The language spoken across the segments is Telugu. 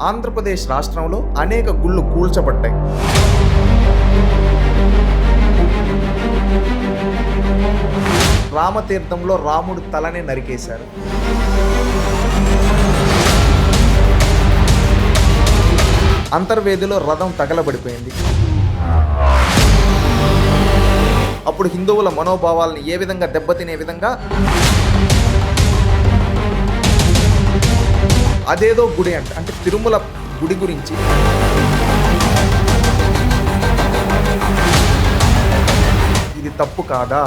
ఆంధ్రప్రదేశ్ రాష్ట్రంలో అనేక గుళ్ళు కూల్చబడ్డాయి. రామతీర్థంలో రాముడు తలని నరికేశారు. అంతర్వేదిలో రథం తగలబడిపోయింది. అప్పుడు హిందువుల మనోభావాలను ఏ విధంగా దెబ్బతినే విధంగా అదేదో గుడి అంటే తిరుమల గుడి గురించి ఇది తప్పు కాదా?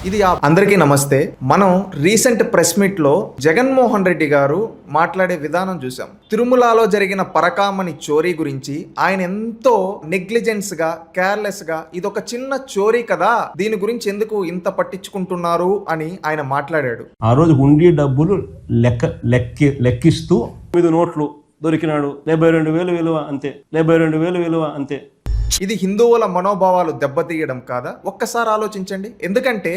ఇది అందరికీ నమస్తే. మనం రీసెంట్ ప్రెస్ మీట్ లో జగన్మోహన్ రెడ్డి గారు మాట్లాడే విధానం చూసాం. తిరుమలలో జరిగిన పరకామణి చోరీ గురించి ఆయన ఎంతో నెగ్లిజెన్స్ గా, కేర్లెస్ గా, ఇదొక చిన్న చోరీ కదా, దీని గురించి ఎందుకు ఇంత పట్టించుకుంటున్నారు అని ఆయన మాట్లాడాడు. ఆ రోజు హుండీ డబ్బులు లెక్కిస్తూ 9 నోట్లు దొరికినాడు, 72,000 విలువ అంతే, 72,000 విలువ అంతే. ఇది హిందువుల మనోభావాలు దెబ్బతీయడం కాదా? ఒక్కసారి ఆలోచించండి. ఎందుకంటే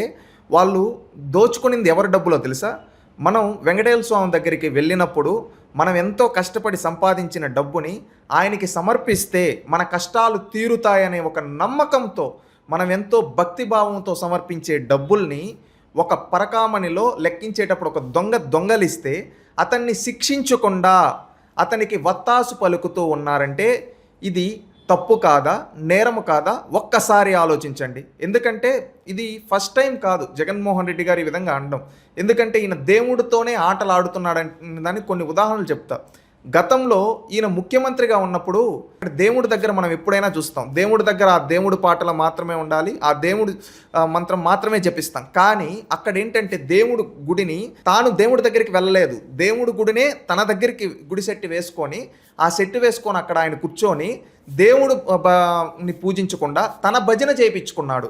వాళ్ళు దోచుకునింది ఎవరి డబ్బులో తెలుసా? మనం వెంకటేశ్వర స్వామి దగ్గరికి వెళ్ళినప్పుడు మనం ఎంతో కష్టపడి సంపాదించిన డబ్బుని ఆయనకి సమర్పిస్తే మన కష్టాలు తీరుతాయనే ఒక నమ్మకంతో మనం ఎంతో భక్తిభావంతో సమర్పించే డబ్బుల్ని ఒక పరకామణిలో లెక్కించేటప్పుడు ఒక దొంగలిస్తే అతన్ని శిక్షించకుండా అతనికి వత్తాసు పలుకుతూ ఉన్నారంటే ఇది తప్పు కాదా, నేరము కాదా? ఒక్కసారి ఆలోచించండి. ఎందుకంటే ఇది ఫస్ట్ టైం కాదు జగన్మోహన్ రెడ్డి గారు ఈ విధంగా అనడం. ఎందుకంటే ఈయన దేవుడితోనే ఆటలు ఆడుతున్నాడని దానికి కొన్ని ఉదాహరణలు చెప్తా. గతంలో ఈయన ముఖ్యమంత్రిగా ఉన్నప్పుడు దేవుడి దగ్గర మనం ఎప్పుడైనా చూస్తాం, దేవుడి దగ్గర ఆ దేవుడి పాటలు మాత్రమే ఉండాలి, ఆ దేవుడి మంత్రం మాత్రమే జపిస్తాం. కానీ అక్కడ ఏంటంటే దేవుడు గుడిని తాను దేవుడి దగ్గరికి వెళ్ళలేదు, దేవుడి గుడినే తన దగ్గరికి గుడి సెట్టు వేసుకొని ఆ సెట్టు వేసుకొని అక్కడ ఆయన కూర్చొని దేవుడిని పూజించకుండా తన భజన చేయించుకున్నాడు.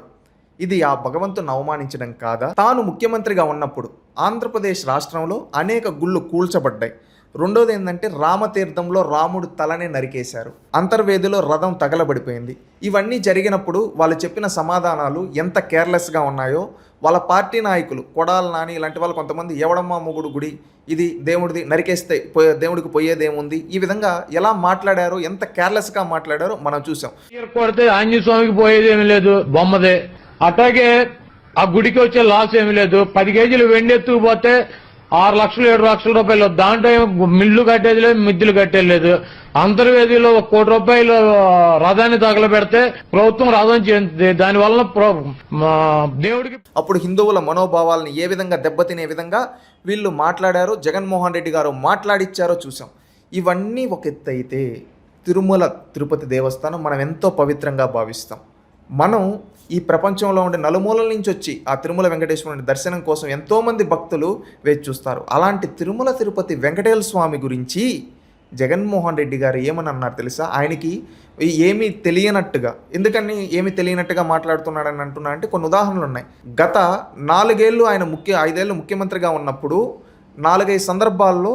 ఇది ఆ భగవంతుని అవమానించడం కాదా? తాను ముఖ్యమంత్రిగా ఉన్నప్పుడు ఆంధ్రప్రదేశ్ రాష్ట్రంలో అనేక గుళ్ళు కూల్చబడ్డాయి. రెండోది ఏంటంటే రామతీర్థంలో రాముడు తలని నరికేశారు. అంతర్వేదిలో రథం తగలబడిపోయింది. ఇవన్నీ జరిగినప్పుడు వాళ్ళు చెప్పిన సమాధానాలు ఎంత కేర్లెస్గా ఉన్నాయో వాళ్ళ పార్టీ నాయకులు కొడాలి నాని ఇలాంటి వాళ్ళు కొంతమంది ఎవడమ్మా మొగుడు గుడి, ఇది దేవుడిది, నరికేస్తే దేవుడికి పోయేదేముంది, ఈ విధంగా ఎలా మాట్లాడారో, ఎంత కేర్లెస్గా మాట్లాడారో మనం చూసాం. కొడితే ఆంజనేయ స్వామికి పోయేది ఏమి లేదు, బొమ్మదే. అట్లాగే ఆ గుడికి వచ్చే లాస్ ఏమి లేదు. 10 కేజీలు వెండి ఎత్తుకుపోతే 6 లక్షలు 7 లక్షల రూపాయలు, దాంట్లో మిల్లు కట్టేది లేదు, మిద్దులు కట్టేది లేదు. అంతర్వేదిలో 1 కోటి రూపాయలు రథాన్ని తగలబెడితే ప్రభుత్వం రథం చేస్తుంది. దానివల్ల దేవుడికి అప్పుడు హిందువుల మనోభావాలను ఏ విధంగా దెబ్బతినే విధంగా వీళ్ళు మాట్లాడారో, జగన్మోహన్ రెడ్డి గారు మాట్లాడిచ్చారో చూసాం. ఇవన్నీ ఒక ఎత్తు అయితే తిరుమల తిరుపతి దేవస్థానం మనం ఎంతో పవిత్రంగా భావిస్తాం. మనం ఈ ప్రపంచంలో ఉండే నలుమూలల నుంచి వచ్చి ఆ తిరుమల వెంకటేశ్వరుని దర్శనం కోసం ఎంతోమంది భక్తులు వేచి చూస్తారు. అలాంటి తిరుమల తిరుపతి వెంకటేశ్వర స్వామి గురించి జగన్మోహన్ రెడ్డి గారు ఏమని అన్నారు తెలుసా? ఆయనకి ఏమీ తెలియనట్టుగా, ఎందుకని ఏమీ తెలియనట్టుగా మాట్లాడుతున్నాడని అంటున్నా అంటే కొన్ని ఉదాహరణలు ఉన్నాయి. గత 4 ఏళ్ళు ఆయన 5 ఏళ్ళు ముఖ్యమంత్రిగా ఉన్నప్పుడు 4-5 సందర్భాల్లో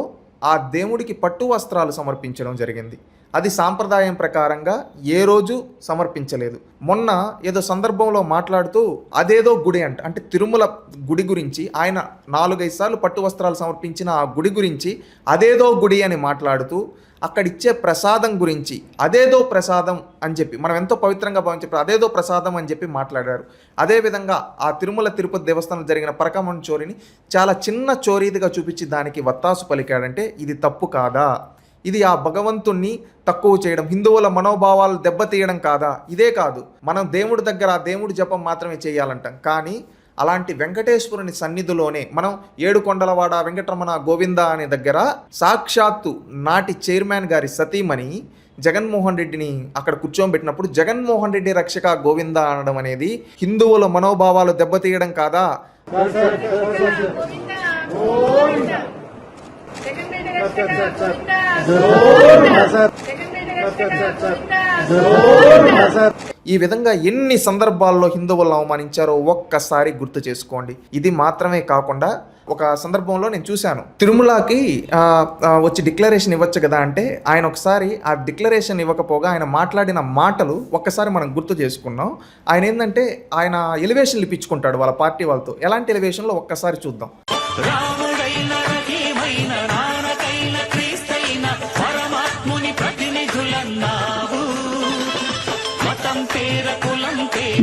ఆ దేవుడికి పట్టు వస్త్రాలు సమర్పించడం జరిగింది. అది సాంప్రదాయం ప్రకారంగా ఏ రోజు సమర్పించలేదు. మొన్న ఏదో సందర్భంలో మాట్లాడుతూ అదేదో గుడి అంటే తిరుమల గుడి గురించి ఆయన 4-5 సార్లు పట్టు వస్త్రాలు సమర్పించిన ఆ గుడి గురించి అదేదో గుడి అని మాట్లాడుతూ అక్కడిచ్చే ప్రసాదం గురించి అదేదో ప్రసాదం అని చెప్పి మనం ఎంతో పవిత్రంగా భావించే అదేదో ప్రసాదం అని చెప్పి మాట్లాడారు. అదేవిధంగా ఆ తిరుమల తిరుపతి దేవస్థానం జరిగిన పరకామణి చోరీని చాలా చిన్న చోరీదిగా చూపించి దానికి వత్తాసు పలికాడంటే ఇది తప్పు కాదా? ఇది ఆ భగవంతుణ్ణి తక్కువ చేయడం, హిందువుల మనోభావాలు దెబ్బతీయడం కాదా? ఇదే కాదు, మనం దేవుడి దగ్గర ఆ దేవుడి జపం మాత్రమే చేయాలంటాం. కానీ అలాంటి వెంకటేశ్వరుని సన్నిధిలోనే మనం ఏడుకొండలవాడ వెంకటరమణ గోవింద అనే దగ్గర సాక్షాత్తు నాటి చైర్మన్ గారి సతీమణి జగన్మోహన్ రెడ్డిని అక్కడ కూర్చోబెట్టినప్పుడు జగన్మోహన్ రెడ్డి రక్షక గోవింద అనడం అనేది హిందువుల మనోభావాలు దెబ్బతీయడం కాదా? ఈ విధంగా ఎన్ని సందర్భాల్లో హిందువులను అవమానించారో ఒక్కసారి గుర్తు చేసుకోండి. ఇది మాత్రమే కాకుండా ఒక సందర్భంలో నేను చూశాను, తిరుమలకి వచ్చి డిక్లరేషన్ ఇవ్వచ్చు కదా అంటే ఆయన ఒకసారి ఆ డిక్లరేషన్ ఇవ్వకపోగా ఆయన మాట్లాడిన మాటలు ఒక్కసారి మనం గుర్తు చేసుకున్నాం. ఆయన ఏంటంటే ఆయన ఎలివేషన్లు ఇప్పించుకుంటాడు వాళ్ళ పార్టీ వాళ్ళతో. ఎలాంటి ఎలివేషన్లో ఒక్కసారి చూద్దాం.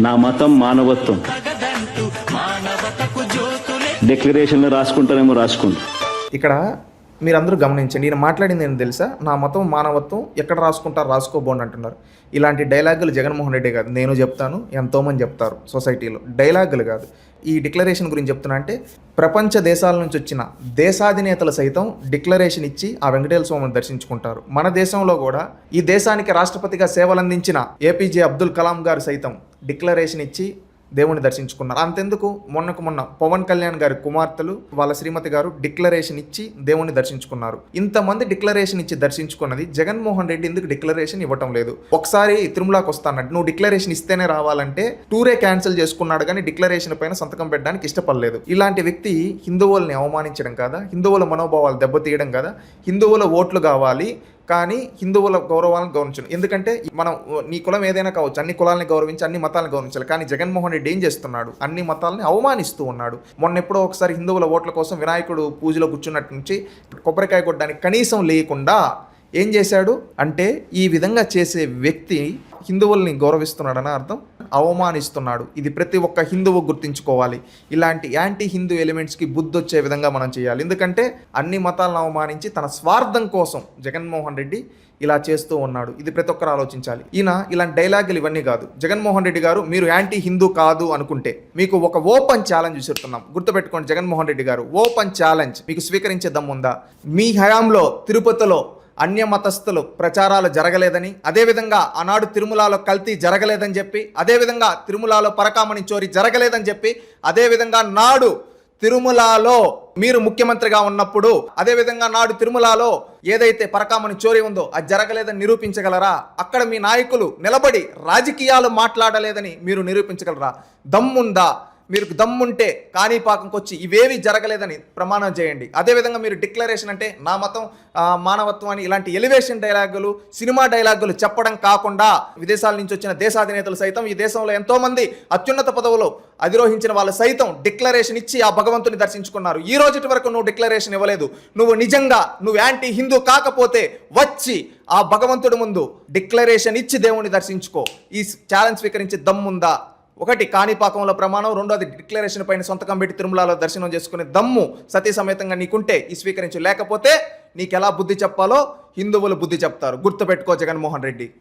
నా మతం మానవత్వం. డిక్లరేషన్లో రాసుకుంటానేమో రాసుకుంటా. ఇక్కడ మీరందరూ గమనించండి, ఈయన మాట్లాడింది ఏంటి తెలుసా? నా మతం మానవత్వం, ఎక్కడ రాసుకుంటారు రాసుకోబోండి అంటున్నారు. ఇలాంటి డైలాగులు జగన్మోహన్ రెడ్డి కాదు, నేను చెప్తాను, ఎంతోమంది చెప్తారు సొసైటీలో. డైలాగులు కాదు. ఈ డిక్లరేషన్ గురించి చెప్తున్నా అంటే ప్రపంచ దేశాల నుంచి వచ్చిన దేశాధినేతలు సైతం డిక్లరేషన్ ఇచ్చి ఆ వెంకటేశ్వర స్వామిని దర్శించుకుంటారు. మన దేశంలో కూడా ఈ దేశానికి రాష్ట్రపతిగా సేవలందించిన ఏపీజే అబ్దుల్ కలాం గారు సైతం డిక్లరేషన్ ఇచ్చి దేవుని దర్శించుకున్నారు. అంతెందుకు, మొన్న పవన్ కళ్యాణ్ గారి కుమార్తెలు వాళ్ళ శ్రీమతి గారు డిక్లరేషన్ ఇచ్చి దేవుని దర్శించుకున్నారు. ఇంతమంది డిక్లరేషన్ ఇచ్చి దర్శించుకున్నది జగన్మోహన్ రెడ్డి ఎందుకు డిక్లరేషన్ ఇవ్వటం లేదు? ఒకసారి తిరుమలకి వస్తానంటే నువ్వు డిక్లరేషన్ ఇస్తేనే రావాలంటే టూరే క్యాన్సిల్ చేసుకున్నాడు, కానీ డిక్లరేషన్ పైన సంతకం పెట్టడానికి ఇష్టపడలేదు. ఇలాంటి వ్యక్తి హిందువుల్ని అవమానించడం కాదా? హిందువుల మనోభావాలు దెబ్బతీయడం కాదా? హిందువుల ఓట్లు కావాలి కానీ హిందువుల గౌరవాలను గౌరవించను. ఎందుకంటే మనం నీ కులం ఏదైనా కావచ్చు, అన్ని కులాలని గౌరవించి అన్ని మతాలను గౌరవించాలి. కానీ జగన్మోహన్ రెడ్డి ఏం చేస్తున్నాడు? అన్ని మతాలని అవమానిస్తూ ఉన్నాడు. మొన్న ఎప్పుడో ఒకసారి హిందువుల ఓట్ల కోసం వినాయకుడు పూజలో కూర్చున్నట్టు నుంచి కొబ్బరికాయ కొట్టడానికి కనీసం లేకుండా ఏం చేశాడు అంటే, ఈ విధంగా చేసే వ్యక్తి హిందువుల్ని గౌరవిస్తున్నాడని అర్థం, అవమానిస్తున్నాడు. ఇది ప్రతి ఒక్క హిందువు గుర్తించుకోవాలి. ఇలాంటి యాంటీ హిందూ ఎలిమెంట్స్కి బుద్ధి వచ్చే విధంగా మనం చేయాలి. ఎందుకంటే అన్ని మతాలను అవమానించి తన స్వార్థం కోసం జగన్మోహన్ రెడ్డి ఇలా చేస్తూ ఉన్నాడు. ఇది ప్రతి ఒక్కరు ఆలోచించాలి. ఈయన ఇలాంటి డైలాగులు ఇవన్నీ కాదు. జగన్మోహన్ రెడ్డి గారు, మీరు యాంటీ హిందూ కాదు అనుకుంటే మీకు ఒక ఓపెన్ ఛాలెంజ్ విసురుతున్నాం. గుర్తుపెట్టుకోండి, జగన్మోహన్ రెడ్డి గారు, ఓపెన్ ఛాలెంజ్ మీకు స్వీకరించే దమ్ముందా? మీ హయాంలో తిరుపతిలో అన్య మతస్థులు ప్రచారాలు జరగలేదని, అదేవిధంగా ఆనాడు తిరుమలలో కల్తీ జరగలేదని చెప్పి, అదేవిధంగా తిరుమలలో పరకామణి చోరీ జరగలేదని చెప్పి, అదేవిధంగా నాడు తిరుమలలో మీరు ముఖ్యమంత్రిగా ఉన్నప్పుడు, అదేవిధంగా నాడు తిరుమలలో ఏదైతే పరకామణి చోరీ ఉందో అది జరగలేదని నిరూపించగలరా? అక్కడ మీ నాయకులు నిలబడి రాజకీయాలు మాట్లాడలేదని మీరు నిరూపించగలరా? దమ్ముందా? మీరు దమ్ముంటే కాణిపాకంకి వచ్చి ఇవేవి జరగలేదని ప్రమాణం చేయండి. అదేవిధంగా మీరు డిక్లరేషన్ అంటే నా మతం మానవత్వం అని ఇలాంటి ఎలివేషన్ డైలాగులు, సినిమా డైలాగులు చెప్పడం కాకుండా, విదేశాల నుంచి వచ్చిన దేశాధినేతలు సైతం, ఈ దేశంలో ఎంతోమంది అత్యున్నత పదవులు అధిరోహించిన వాళ్ళు సైతం డిక్లరేషన్ ఇచ్చి ఆ భగవంతుని దర్శించుకున్నారు. ఈ రోజుటి వరకు నువ్వు డిక్లరేషన్ ఇవ్వలేదు. నువ్వు యాంటీ హిందూ కాకపోతే వచ్చి ఆ భగవంతుడి ముందు డిక్లరేషన్ ఇచ్చి దేవుని దర్శించుకో. ఈ ఛాలెంజ్ స్వీకరించి దమ్ముందా? ఒకటి, కాణిపాకంలో ప్రమాణం. రెండోది, డిక్లరేషన్ పైన సంతకం పెట్టి తిరుమలలో దర్శనం చేసుకునే దమ్ము సతీ సమేతంగా నీకుంటే ఈ స్వీకరించు. లేకపోతే నీకు ఎలా బుద్ధి చెప్పాలో హిందువులు బుద్ధి చెప్తారు. గుర్తుపెట్టుకో జగన్మోహన్ రెడ్డి.